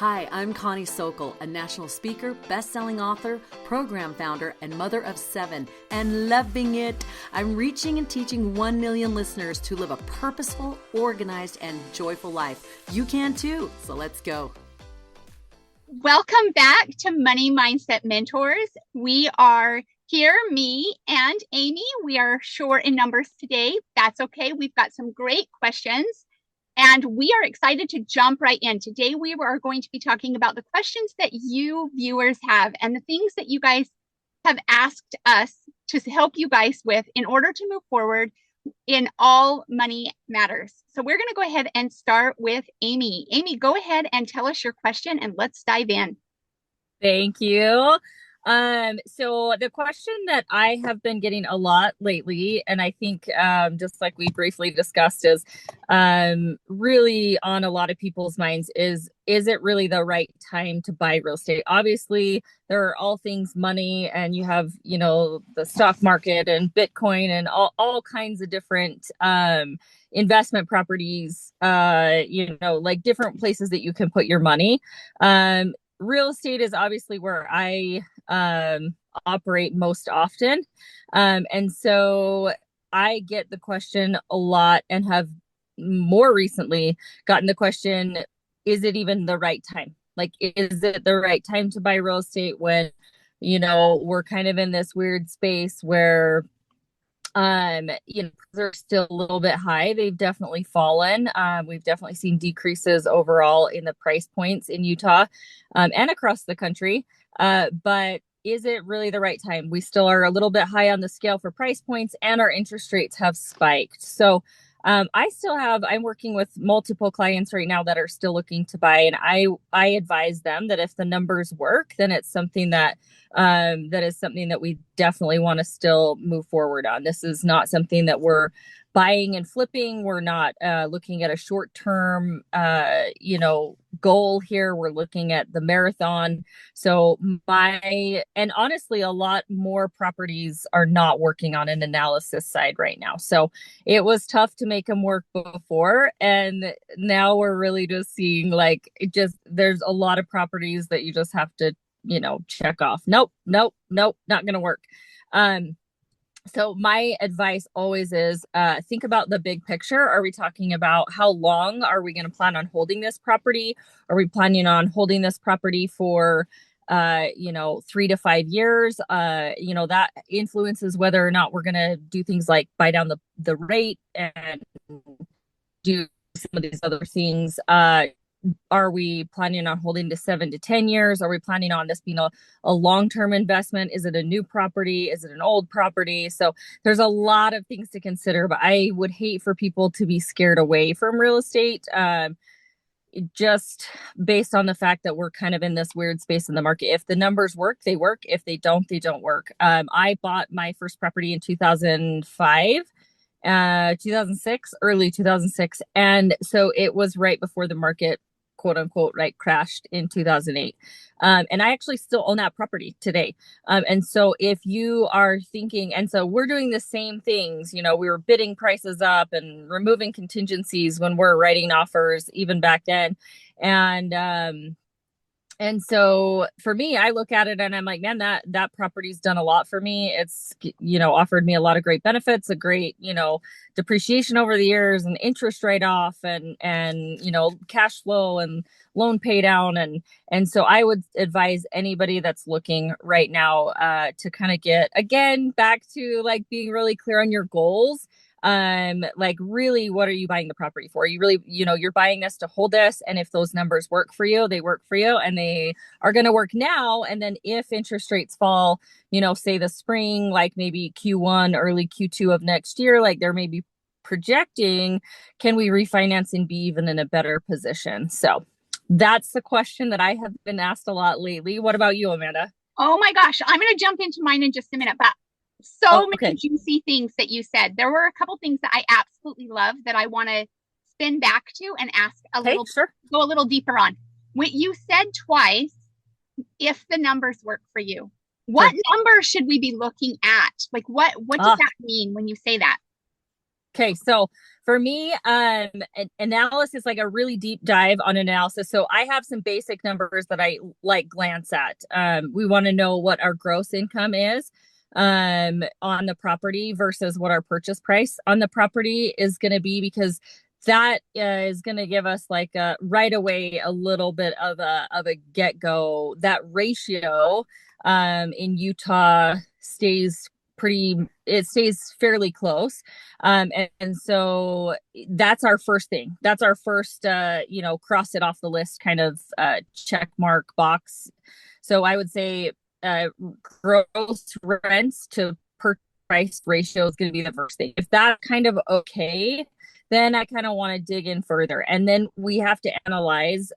Hi, I'm Connie Sokol, a national speaker, best-selling author, program founder, and mother of 7, and loving it. I'm reaching and teaching 1 million listeners to live a purposeful, organized, and joyful life. You can too, so let's go. Welcome back to Money Mindset Mentors. We are here, me and Amy. We are short in numbers today. That's okay. We've got some great questions. And we are excited to jump right in. Today, we are going to be talking about the questions that you viewers have and the things that you guys have asked us to help you guys with in order to move forward in all money matters. So we're going to go ahead and start with Amy. Amy, go ahead and tell us your question and let's dive in. Thank you. So the question that I have been getting a lot lately, and I think just like we briefly discussed, is really on a lot of people's minds is it really the right time to buy real estate? Obviously, there are all things money, and you have, the stock market and Bitcoin and all kinds of different investment properties, like different places that you can put your money. Real estate is obviously where I operate most often. And so I get the question a lot and have more recently gotten the question, is it even the right time? Like, is it the right time to buy real estate when, we're kind of in this weird space where they're still a little bit high. They've definitely fallen. We've definitely seen decreases overall in the price points in Utah and across the country. But is it really the right time? We still are a little bit high on the scale for price points, and our interest rates have spiked. So I'm working with multiple clients right now that are still looking to buy, and I advise them that if the numbers work, then it's something that is something that we definitely want to still move forward on. This is not something that we're buying and flipping. We're not looking at a short-term, goal here. We're looking at the marathon. So and honestly, a lot more properties are not working on an analysis side right now. So it was tough to make them work before. And now we're really just seeing there's a lot of properties that you just have to, check off. Nope, not going to work. So my advice always is think about the big picture. Are we talking about how long are we going to plan on holding this property? Are we planning on holding this property for 3 to 5 years? That influences whether or not we're going to do things like buy down the rate and do some of these other things. Are we planning on holding to 7 to 10 years? Are we planning on this being a long-term investment? Is it a new property? Is it an old property? So there's a lot of things to consider, but I would hate for people to be scared away from real estate, just based on the fact that we're kind of in this weird space in the market. If the numbers work, they work. If they don't, they don't work. I bought my first property in 2005. 2006, early 2006. And so it was right before the market, quote unquote, right, crashed in 2008. And I actually still own that property today. And so if you are thinking, and so we're doing the same things, we were bidding prices up and removing contingencies when we're writing offers, even back then. And so for me, I look at it and I'm like, man, that property's done a lot for me. It's, offered me a lot of great benefits, a great, depreciation over the years, and interest write off, and cash flow and loan pay down. And so I would advise anybody that's looking right now to kind of get, again, back to like being really clear on your goals. Really, what are you buying the property for? You really, you're buying this to hold this. And if those numbers work for you, they work for you, and they are going to work now. And then if interest rates fall, say the spring, like maybe Q1, early Q2 of next year, like they're maybe projecting, can we refinance and be even in a better position? So that's the question that I have been asked a lot lately. What about you, Amanda? Oh my gosh, I'm going to jump into mine in just a minute, but many juicy things that you said. There were a couple things that I absolutely love that I want to spin back to and ask go a little deeper on. When you said twice, if the numbers work for you, what number should we be looking at? Like what does that mean when you say that? Okay, so For me, analysis, like a really deep dive on analysis. So I have some basic numbers that I like glance at. We want to know what our gross income is on the property versus what our purchase price on the property is going to be, because that is going to give us like right away a little bit of a get-go. That ratio in Utah stays fairly close. And so that's our first thing. That's our first, cross it off the list kind of check mark box. So I would say gross rents to per price ratio is going to be the first thing. If that's kind of okay, then I kind of want to dig in further. And then we have to analyze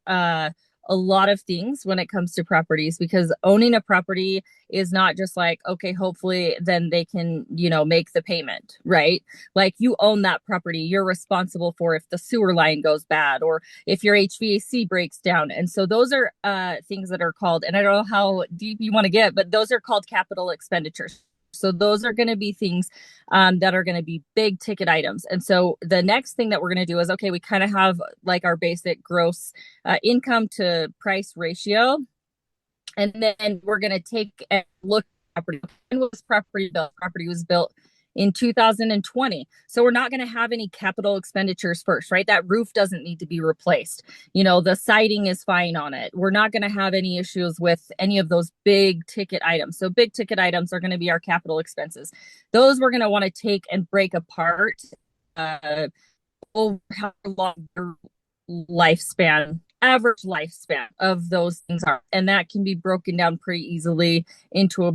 a lot of things when it comes to properties, because owning a property is not just like, okay, hopefully then they can, make the payment, right? Like you own that property, you're responsible for if the sewer line goes bad or if your HVAC breaks down. And so those are things that are called, and I don't know how deep you want to get, but those are called capital expenditures. So those are going to be things that are going to be big ticket items. And so the next thing that we're going to do is, okay, we kind of have like our basic gross income to price ratio. And then we're going to take and look at property. When was property built? Property was built in 2020. So we're not going to have any capital expenditures first, right? That roof doesn't need to be replaced. The siding is fine on it. We're not going to have any issues with any of those big ticket items. So big ticket items are going to be our capital expenses. Those we're going to want to take and break apart over how long their average lifespan of those things are. And that can be broken down pretty easily into a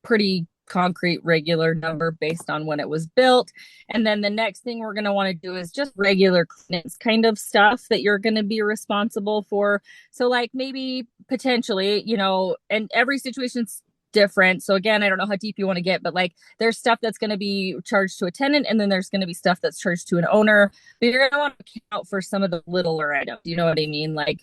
pretty concrete regular number based on when it was built. And then the next thing we're going to want to do is just regular cleanance kind of stuff that you're going to be responsible for. So like maybe potentially, and every situation's different. So again, I don't know how deep you want to get, but like there's stuff that's going to be charged to a tenant, and then there's going to be stuff that's charged to an owner. But you're going to want to account for some of the littler items. You know what I mean? Like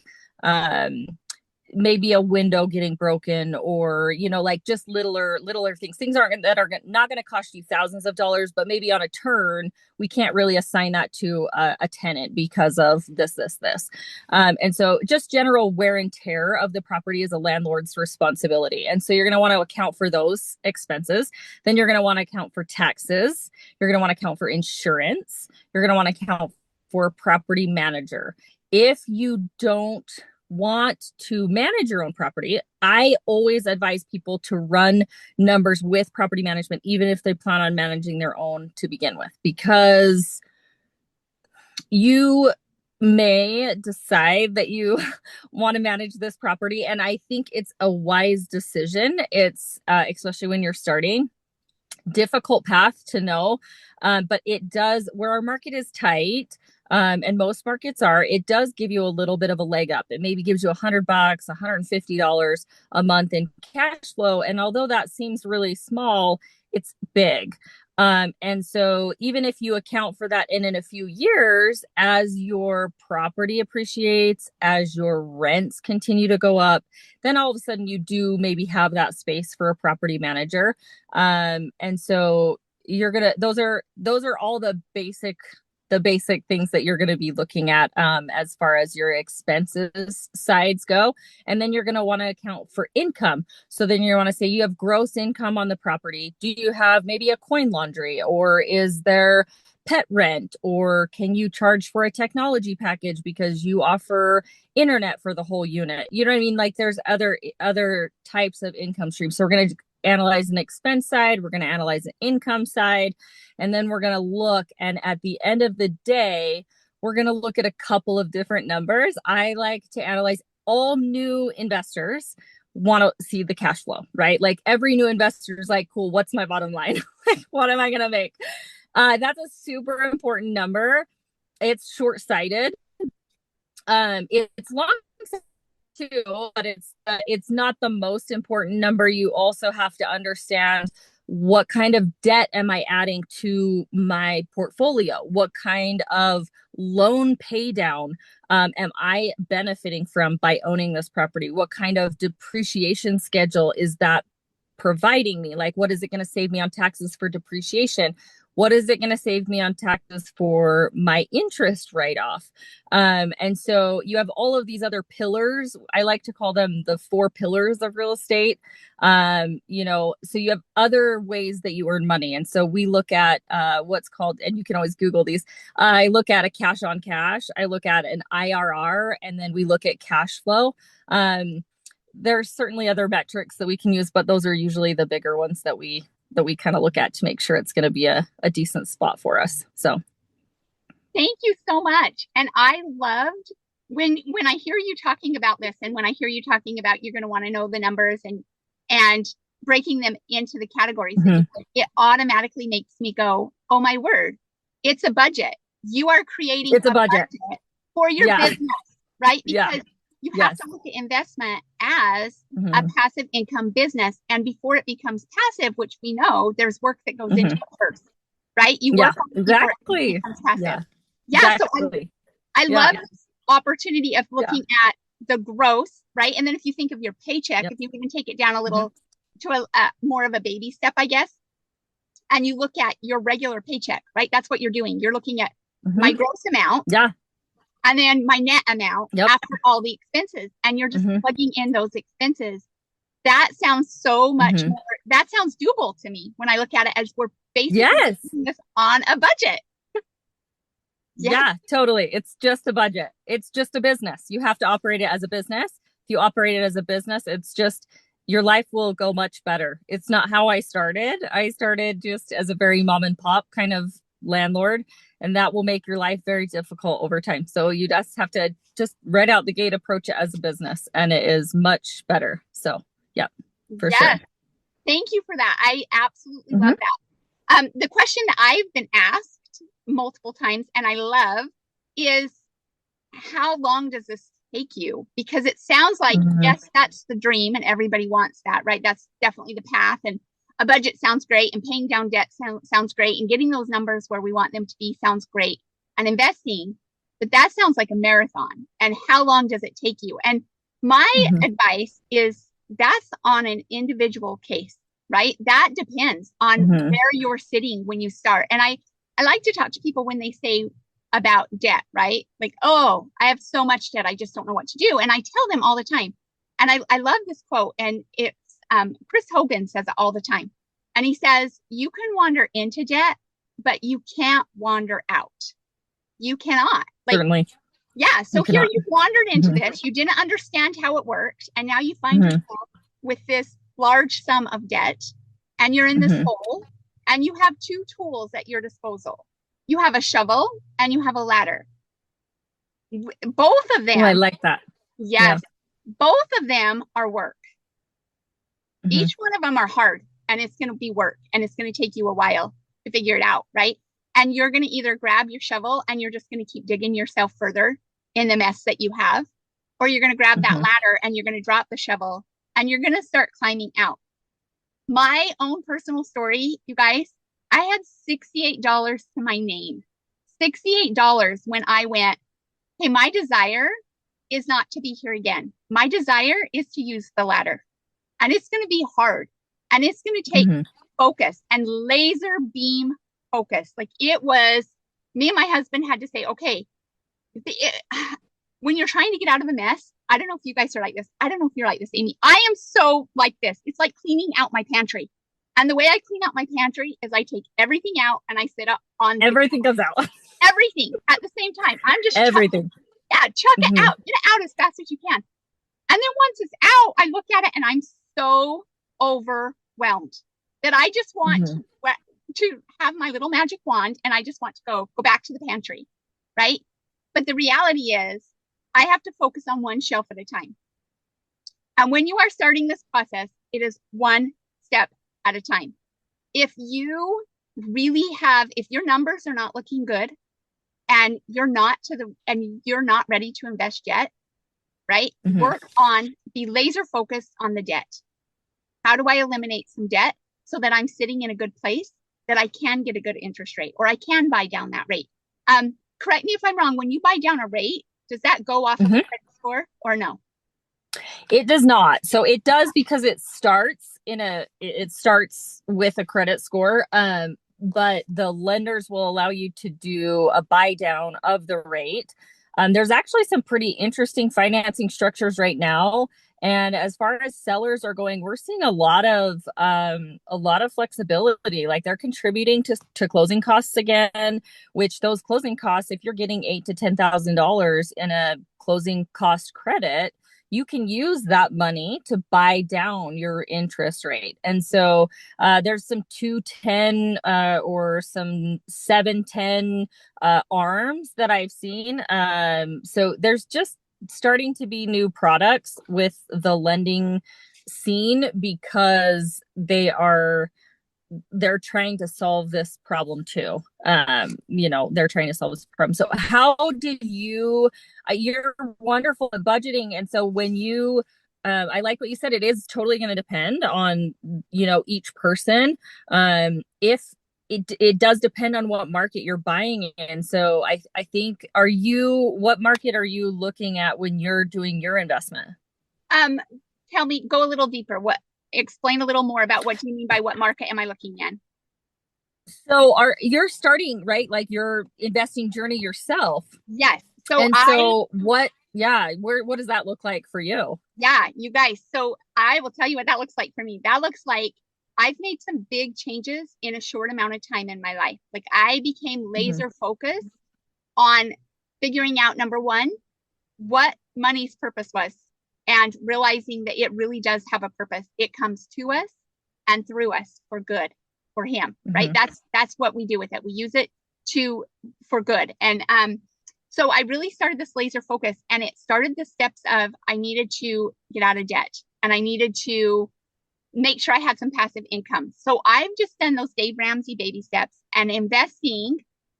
maybe a window getting broken, or like just littler things that are not going to cost you thousands of dollars, but maybe on a turn we can't really assign that to a tenant because of this. And so just general wear and tear of the property is a landlord's responsibility. And so you're going to want to account for those expenses. Then you're going to want to account for taxes. You're going to want to account for insurance. You're going to want to account for a property manager. If you don't want to manage your own property, I always advise people to run numbers with property management, even if they plan on managing their own to begin with, because you may decide that you want to manage this property. And I think it's a wise decision. It's especially when you're starting. Difficult path to know, but it does, where our market is tight, and most markets are, it does give you a little bit of a leg up. It maybe gives you $100, $150 a month in cash flow. And although that seems really small, it's big. And so even if you account for that in a few years, as your property appreciates, as your rents continue to go up, then all of a sudden you do maybe have that space for a property manager. And so those are all the basic things that you're going to be looking at as far as your expenses sides go. And then you're going to want to account for income. So then you want to say you have gross income on the property. Do you have maybe a coin laundry, or is there pet rent, or can you charge for a technology package because you offer internet for the whole unit? You know what I mean? Like there's other types of income streams. So we're going to analyze an expense side, we're going to analyze an income side, and then we're going to look, and at the end of the day, we're going to look at a couple of different numbers. I like to analyze, all new investors want to see the cash flow, right? Like every new investor is like, cool, what's my bottom line? Like, what am I going to make? That's a super important number. It's short-sighted. It's long too, but it's not the most important number. You also have to understand, what kind of debt am I adding to my portfolio? What kind of loan pay down am I benefiting from by owning this property? What kind of depreciation schedule is that providing me? Like, what is it going to save me on taxes for depreciation? what is it going to save me on taxes for my interest write-off? And so you have all of these other pillars. I like to call them the 4 pillars of real estate. So you have other ways that you earn money. And so we look at what's called, and you can always Google these. I look at a cash on cash. I look at an IRR, and then we look at cash flow. There's certainly other metrics that we can use, but those are usually the bigger ones that we kind of look at to make sure it's going to be a decent spot for us. So thank you so much. And I loved when I hear you talking about this, and when I hear you talking about you're going to want to know the numbers and breaking them into the categories, it automatically makes me go, oh my word, it's a budget. You are creating a budget for your business, right? Because you have Yes. to look at investment as a passive income business. And before it becomes passive, which we know there's work that goes into it first, right? You work on it exactly. before it becomes passive. Exactly. So I love this opportunity of looking at the growth, right? And then if you think of your paycheck, if you even take it down a little to a more of a baby step, I guess, and you look at your regular paycheck, right? That's what you're doing. You're looking at my gross amount. And then my net amount after all the expenses. And you're just plugging in those expenses. That sounds so much more, that sounds doable to me when I look at it as we're basically doing this on a budget. Yeah, totally. It's just a budget. It's just a business. You have to operate it as a business. If you operate it as a business, it's just, your life will go much better. It's not how I started. I started just as a very mom and pop kind of landlord, and that will make your life very difficult over time. So you just have to just right out the gate approach it as a business, and it is much better. So for sure. Thank you for that. I absolutely love that. The question that I've been asked multiple times and I love is, how long does this take you? Because it sounds like, yes, that's the dream and everybody wants that, right? That's definitely the path. And a budget sounds great, and paying down debt sounds great, and getting those numbers where we want them to be sounds great, and investing, but that sounds like a marathon. And how long does it take you? And my advice is that's on an individual case, right? That depends on where you're sitting when you start. And I like to talk to people when they say about debt, right? Like, oh, I have so much debt, I just don't know what to do. And I tell them all the time, and I love this quote, and it's Chris Hogan says it all the time. And he says, you can wander into debt, but you can't wander out. You cannot. Certainly. Yeah. So here you've wandered into this. You didn't understand how it worked. And now you find yourself with this large sum of debt, and you're in this hole, and you have 2 tools at your disposal. You have a shovel and you have a ladder. Both of them. Oh, I like that. Yes. Both of them are work. Each one of them are hard, and it's going to be work, and it's going to take you a while to figure it out, right? And you're going to either grab your shovel and you're just going to keep digging yourself further in the mess that you have, or you're going to grab that ladder and you're going to drop the shovel and you're going to start climbing out. My own personal story, you guys, I had $68 to my name. $68 when I went, hey, my desire is not to be here again. My desire is to use the ladder. And it's going to be hard, and it's going to take focus and laser beam focus. Like, it was, me and my husband had to say, okay, when you're trying to get out of a mess, I don't know if you guys are like this. I don't know if you're like this, Amy. I am so like this. It's like cleaning out my pantry. And the way I clean out my pantry is I take everything out and I sit up on everything goes out. Everything at the same time. I'm just everything. Chuck it out. Get it out as fast as you can. And then once it's out, I look at it and I'm so overwhelmed that I just want to have my little magic wand, and I just want to go back to the pantry, right? But the reality is I have to focus on one shelf at a time. And when you are starting this process, it is one step at a time. If you really if your numbers are not looking good, and you're not ready to invest yet, right? Be laser focused on the debt. How do I eliminate some debt so that I'm sitting in a good place, that I can get a good interest rate, or I can buy down that rate? Correct me if I'm wrong. When you buy down a rate, does that go off of a credit score or no? It does not. So it does, because it starts with a credit score. but the lenders will allow you to do a buy down of the rate. There's actually some pretty interesting financing structures right now. And as far as sellers are going, we're seeing a lot of flexibility. Like they're contributing to closing costs again, which those closing costs, if you're getting $8,000 to $10,000 in a closing cost credit, you can use that money to buy down your interest rate. And so there's some 210 or some 710 arms that I've seen. So there's just starting to be new products with the lending scene because they're trying to solve this problem too. They're trying to solve this problem. So how did you're wonderful at budgeting. And so when I like what you said, it is totally going to depend on, each person. If it does depend on what market you're buying in. So I think, what market are you looking at when you're doing your investment? Tell me, go a little deeper. Explain a little more about what do you mean by what market am I looking in? So you're starting, right? Like your investing journey yourself. Yes. What does that look like for you? Yeah, you guys. So I will tell you what that looks like for me. That looks like I've made some big changes in a short amount of time in my life. Like I became laser focused on figuring out, number one, what money's purpose was, and realizing that it really does have a purpose. It comes to us and through us for good, for him, right? That's what we do with it. We use it for good. And so I really started this laser focus, and it started the steps of I needed to get out of debt, and I needed to make sure I had some passive income. So I've just done those Dave Ramsey baby steps, and investing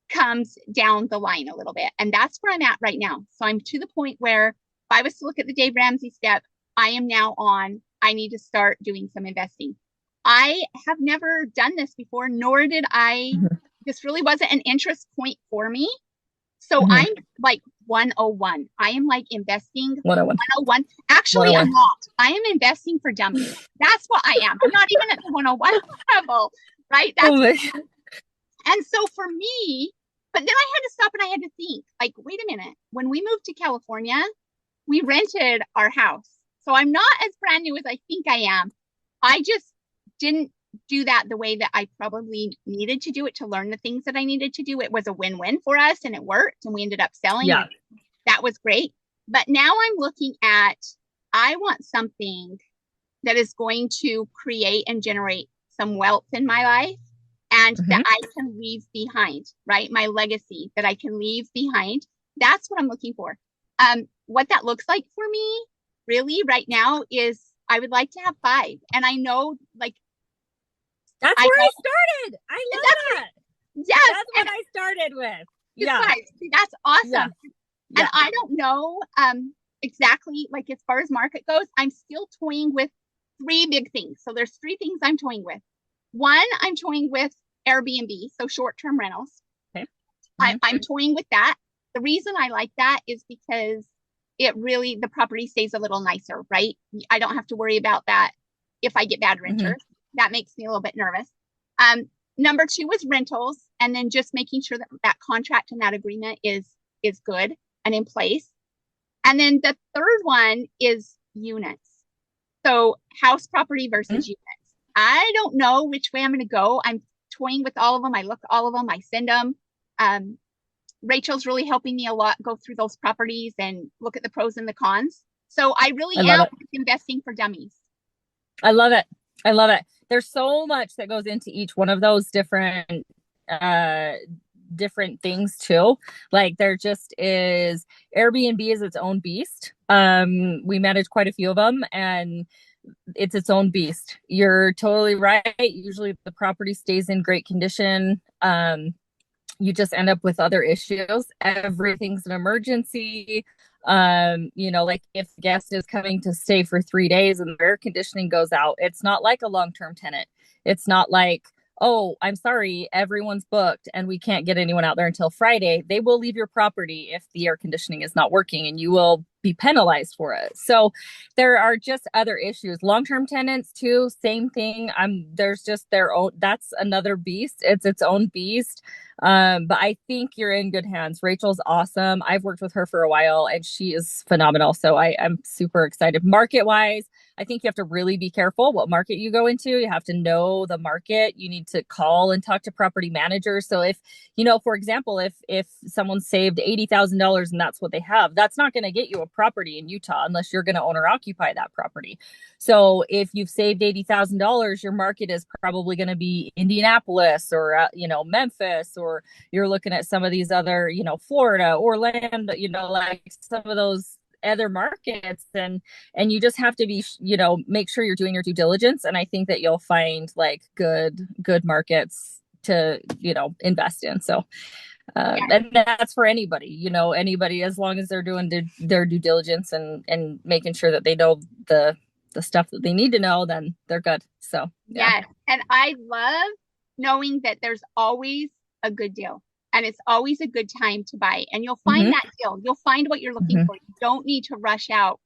comes down the line a little bit. And that's where I'm at right now. So I'm to the point where if I was to look at the Dave Ramsey step, I am now I need to start doing some investing. I have never done this before, nor did I. This really wasn't an interest point for me. So I'm like 101. I am like investing 101. Actually, 101. I'm not. I am investing for dummies. That's what I am. I'm not even at the 101 level, right? And so for me, but then I had to stop and I had to think, like, wait a minute. When we moved to California, we rented our house. So I'm not as brand new as I think I am. I just didn't do that the way that I probably needed to do it to learn the things that I needed to do. It was a win-win for us, and it worked, and we ended up selling. Yeah. That was great. But now I'm looking at, I want something that is going to create and generate some wealth in my life, and that I can leave behind, right? My legacy that I can leave behind. That's what I'm looking for. What that looks like for me really right now is I would like to have 5. And I know, like, that's where I started. I love that. Yes. That's what I started with. Yeah. Guys, that's awesome. Yeah. And I don't know exactly, like, as far as market goes, I'm still toying with 3 big things. So there's 3 things I'm toying with. One, I'm toying with Airbnb, so short-term rentals. Okay. I'm toying with that. The reason I like that is because the property stays a little nicer, right? I don't have to worry about that if I get bad renters. That makes me a little bit nervous. Number 2 is rentals, and then just making sure that contract and that agreement is good and in place. And then the third one is units. So house property versus units. I don't know which way I'm going to go. I'm toying with all of them. I look at all of them. I send them. Rachel's really helping me a lot go through those properties and look at the pros and the cons. So I really am investing for dummies. I love it. I love it. There's so much that goes into each one of those different things too. Like there just is, Airbnb is its own beast. We manage quite a few of them, and it's its own beast. You're totally right. Usually the property stays in great condition. You just end up with other issues. Everything's an emergency. Like if a guest is coming to stay for 3 days and the air conditioning goes out, it's not like a long-term tenant. It's not like, oh, I'm sorry, everyone's booked and we can't get anyone out there until Friday. They will leave your property if the air conditioning is not working, and you will be penalized for it. So there are just other issues. Long-term tenants too, same thing. There's just their own, that's another beast. It's its own beast. But I think you're in good hands. Rachel's awesome. I've worked with her for a while and she is phenomenal. So I'm super excited. Market wise, I think you have to really be careful what market you go into. You have to know the market. You need to call and talk to property managers. So if, for example, if someone saved $80,000 and that's what they have, that's not going to get you a property in Utah unless you're going to own or occupy that property. So if you've saved $80,000, your market is probably going to be Indianapolis or, Memphis, or you're looking at some of these other, Florida, Orlando, like some of those other markets, and you just have to be, make sure you're doing your due diligence. And I think that you'll find like good markets to, invest in. So, and that's for anybody, anybody, as long as they're doing their due diligence and making sure that they know the stuff that they need to know, then they're good. So, yeah. Yes. And I love knowing that there's always a good deal. And it's always a good time to buy. And you'll find that deal. You'll find what you're looking for. You don't need to rush out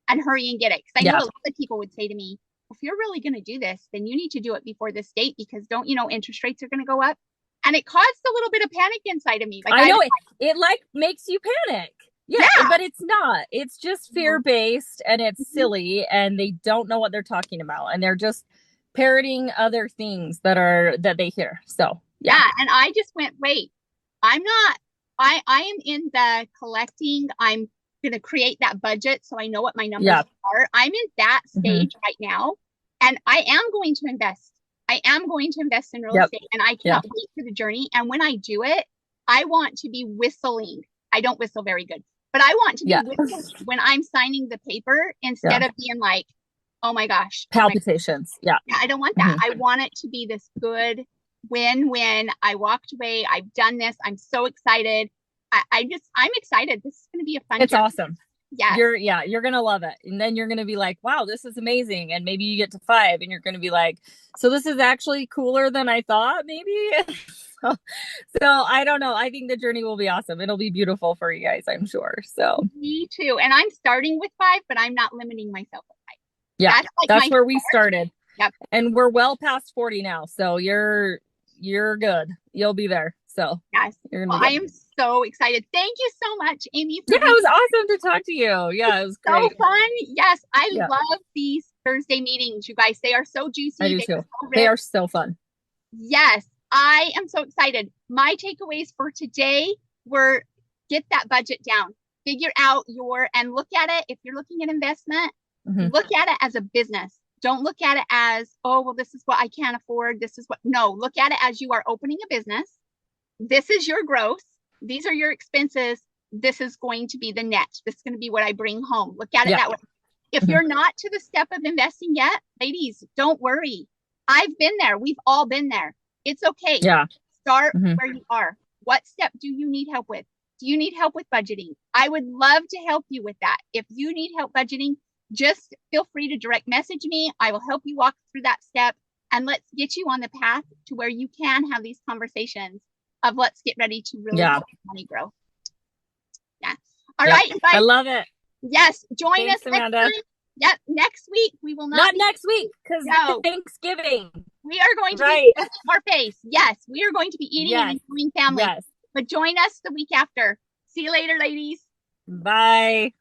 and hurry and get it. Because I know a lot of people would say to me, if you're really going to do this, then you need to do it before this date, because don't you know interest rates are going to go up? And it caused a little bit of panic inside of me. Like, I know it like makes you panic. Yeah, but it's not. It's just fear-based and it's silly, and they don't know what they're talking about, and they're just parroting other things that they hear. So, yeah. And I just went, wait. I am in the collecting. I'm going to create that budget so I know what my numbers are. I'm in that stage right now, and I am going to invest. I am going to invest in real estate, and I cannot wait for the journey. And when I do it, I want to be whistling. I don't whistle very good, but I want to be whistling when I'm signing the paper instead of being like, oh my gosh. Palpitations. Yeah, I don't want that. I want it to be this good when I walked away. I've done this. I'm so excited. I'm excited. This is going to be a fun It's journey. Awesome. Yeah. You're going to love it. And then you're going to be like, wow, this is amazing. And maybe you get to 5 and you're going to be like, so this is actually cooler than I thought, maybe. so I don't know. I think the journey will be awesome. It'll be beautiful for you guys, I'm sure. So me too. And I'm starting with 5, but I'm not limiting myself at 5. Yeah. That's where we started. Yep. And we're well past 40 now. So you're good. You'll be there. So yes. I am so excited. Thank you so much, Amy. It was awesome to talk to you. Yeah, it was great. So fun. Yes. I love these Thursday meetings, you guys. They are so juicy. I do too. They are so fun. Yes. I am so excited. My takeaways for today were get that budget down, figure out and look at it. If you're looking at investment, look at it as a business. Don't look at it as, oh, well, this is what I can't afford. No, look at it as you are opening a business. This is your gross. These are your expenses. This is going to be the net. This is going to be what I bring home. Look at it that way. If you're not to the step of investing yet, ladies, don't worry. I've been there. We've all been there. It's okay. Yeah. Start where you are. What step do you need help with? Do you need help with budgeting? I would love to help you with that. If you need help budgeting, just feel free to direct message me. I will help you walk through that step, and let's get you on the path to where you can have these conversations of let's get ready to really help money grow. Yeah. All right. You guys. I love it. Yes. Join us Amanda. next time. Yep. Next week we will not next week because Thanksgiving. We are going to be our face. Yes. We are going to be eating and enjoying family. Yes. But join us the week after. See you later, ladies. Bye.